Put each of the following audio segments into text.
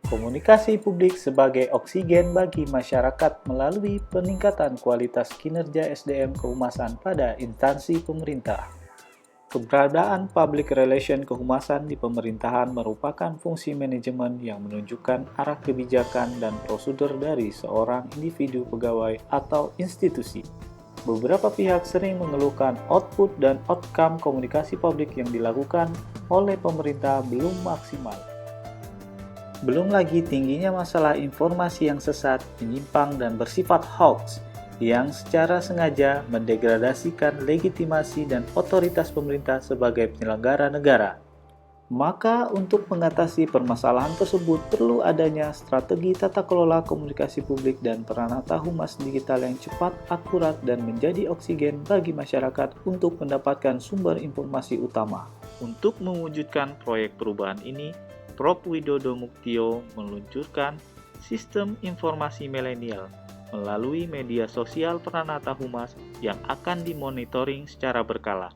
Komunikasi publik sebagai oksigen bagi masyarakat melalui peningkatan kualitas kinerja SDM kehumasan pada instansi pemerintah. Keberadaan public relation kehumasan di pemerintahan merupakan fungsi manajemen yang menunjukkan arah kebijakan dan prosedur dari seorang individu pegawai atau institusi. Beberapa pihak sering mengeluhkan output dan outcome komunikasi publik yang dilakukan oleh pemerintah belum maksimal. Belum lagi tingginya masalah informasi yang sesat, menyimpang, dan bersifat hoax yang secara sengaja mendegradasikan legitimasi dan otoritas pemerintah sebagai penyelenggara negara. Maka untuk mengatasi permasalahan tersebut perlu adanya strategi tata kelola komunikasi publik dan peranata humas digital yang cepat, akurat, dan menjadi oksigen bagi masyarakat untuk mendapatkan sumber informasi utama. Untuk mewujudkan proyek perubahan ini, Prof. Widodo Muktio meluncurkan sistem informasi milenial melalui media sosial Pranata Humas yang akan dimonitoring secara berkala.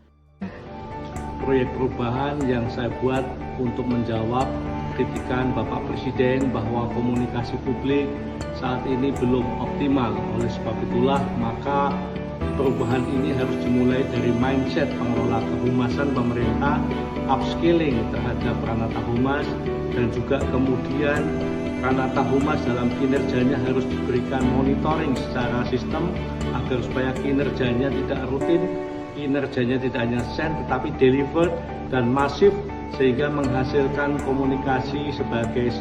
Proyek perubahan yang saya buat untuk menjawab kritikan Bapak Presiden bahwa komunikasi publik saat ini belum optimal. Oleh sebab itulah maka perubahan ini harus dimulai dari mindset pengelola kehumasan pemerintah, upskilling terhadap Pranata Humas, dan juga kemudian Pranata Humas dalam kinerjanya harus diberikan monitoring secara sistem agar supaya kinerjanya tidak rutin, kinerjanya tidak hanya send tetapi delivered dan masif, sehingga menghasilkan komunikasi sebagai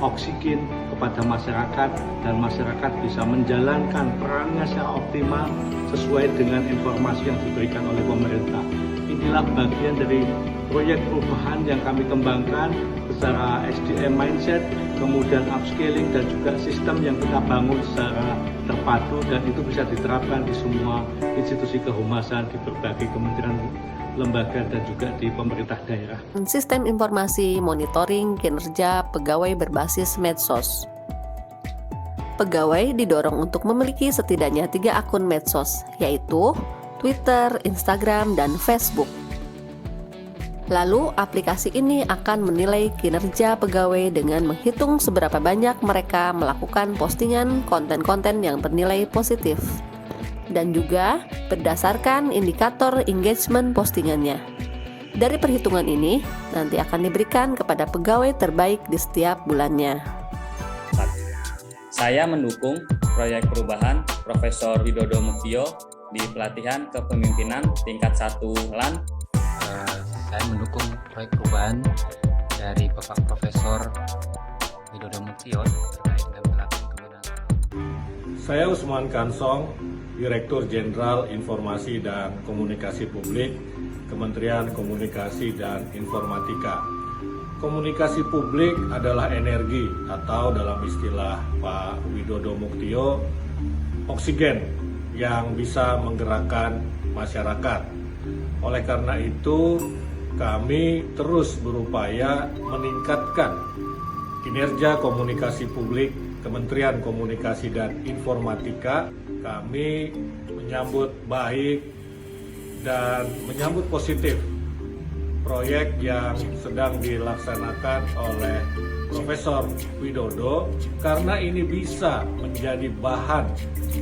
oksigen kepada masyarakat dan masyarakat bisa menjalankan perannya secara optimal sesuai dengan informasi yang diberikan oleh pemerintah. Inilah bagian dari proyek perubahan yang kami kembangkan secara SDM mindset, kemudian upscaling dan juga sistem yang kita bangun secara terpadu, dan itu bisa diterapkan di semua institusi kehumasan di berbagai kementerian, lembaga, dan juga di pemerintah daerah. Sistem informasi monitoring kinerja pegawai berbasis medsos. Pegawai didorong untuk memiliki setidaknya 3 akun medsos, yaitu Twitter, Instagram, dan Facebook. Lalu, aplikasi ini akan menilai kinerja pegawai dengan menghitung seberapa banyak mereka melakukan postingan konten-konten yang bernilai positif, dan juga berdasarkan indikator engagement postingannya. Dari perhitungan ini, nanti akan diberikan kepada pegawai terbaik di setiap bulannya. Saya mendukung proyek perubahan Profesor Widodo Muktio di pelatihan kepemimpinan tingkat 1 LAN. Saya mendukung proyek perubahan dari Bapak Profesor Widodo Muktio terkait dengan pelatihan kepemimpinan. Saya Usman Kansong, Direktur Jenderal Informasi dan Komunikasi Publik, Kementerian Komunikasi dan Informatika. Komunikasi publik adalah energi atau dalam istilah Pak Widodo Muktio, oksigen yang bisa menggerakkan masyarakat. Oleh karena itu, kami terus berupaya meningkatkan kinerja komunikasi publik Kementerian Komunikasi dan Informatika. Kami menyambut baik dan menyambut positif proyek yang sedang dilaksanakan oleh Profesor Widodo, karena ini bisa menjadi bahan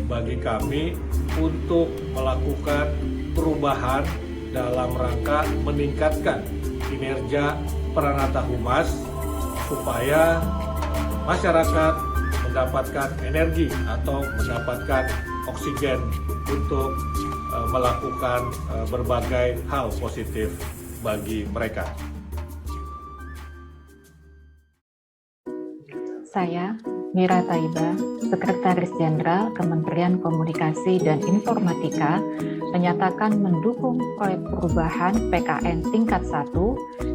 bagi kami untuk melakukan perubahan dalam rangka meningkatkan kinerja Pranata Humas supaya masyarakat mendapatkan energi atau mendapatkan oksigen untuk melakukan berbagai hal positif bagi mereka. Saya, Mira Taiba, Sekretaris Jenderal Kementerian Komunikasi dan Informatika, menyatakan mendukung proyek perubahan PKN tingkat 1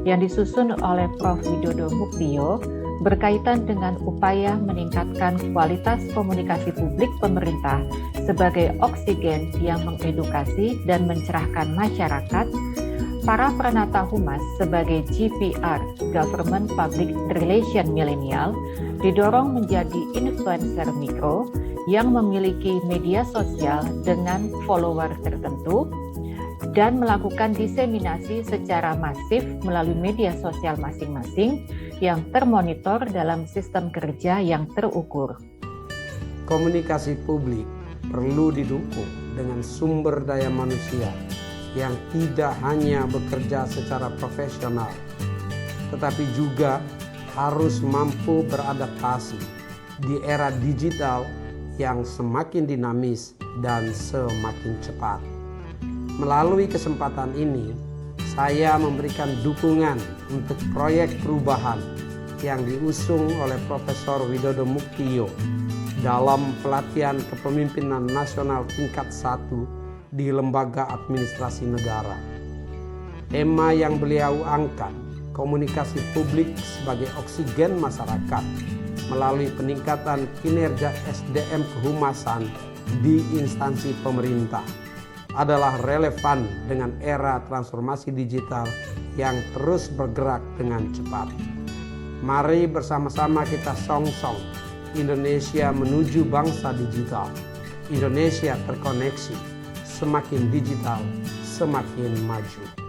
yang disusun oleh Prof. Widodo Muktio berkaitan dengan upaya meningkatkan kualitas komunikasi publik pemerintah sebagai oksigen yang mengedukasi dan mencerahkan masyarakat. Para Pranata Humas sebagai GPR, Government Public Relation Millennial, didorong menjadi influencer mikro yang memiliki media sosial dengan follower tertentu dan melakukan diseminasi secara masif melalui media sosial masing-masing yang termonitor dalam sistem kerja yang terukur. Komunikasi publik perlu didukung dengan sumber daya manusia yang tidak hanya bekerja secara profesional, tetapi juga harus mampu beradaptasi di era digital yang semakin dinamis dan semakin cepat. Melalui kesempatan ini, saya memberikan dukungan untuk proyek perubahan yang diusung oleh Profesor Widodo Muktio dalam pelatihan kepemimpinan nasional tingkat 1 di Lembaga Administrasi Negara. Tema yang beliau angkat, komunikasi publik sebagai oksigen masyarakat melalui peningkatan kinerja SDM kehumasan di instansi pemerintah, adalah relevan dengan era transformasi digital yang terus bergerak dengan cepat. Mari bersama-sama kita songsong Indonesia menuju bangsa digital. Indonesia terkoneksi, semakin digital, semakin maju.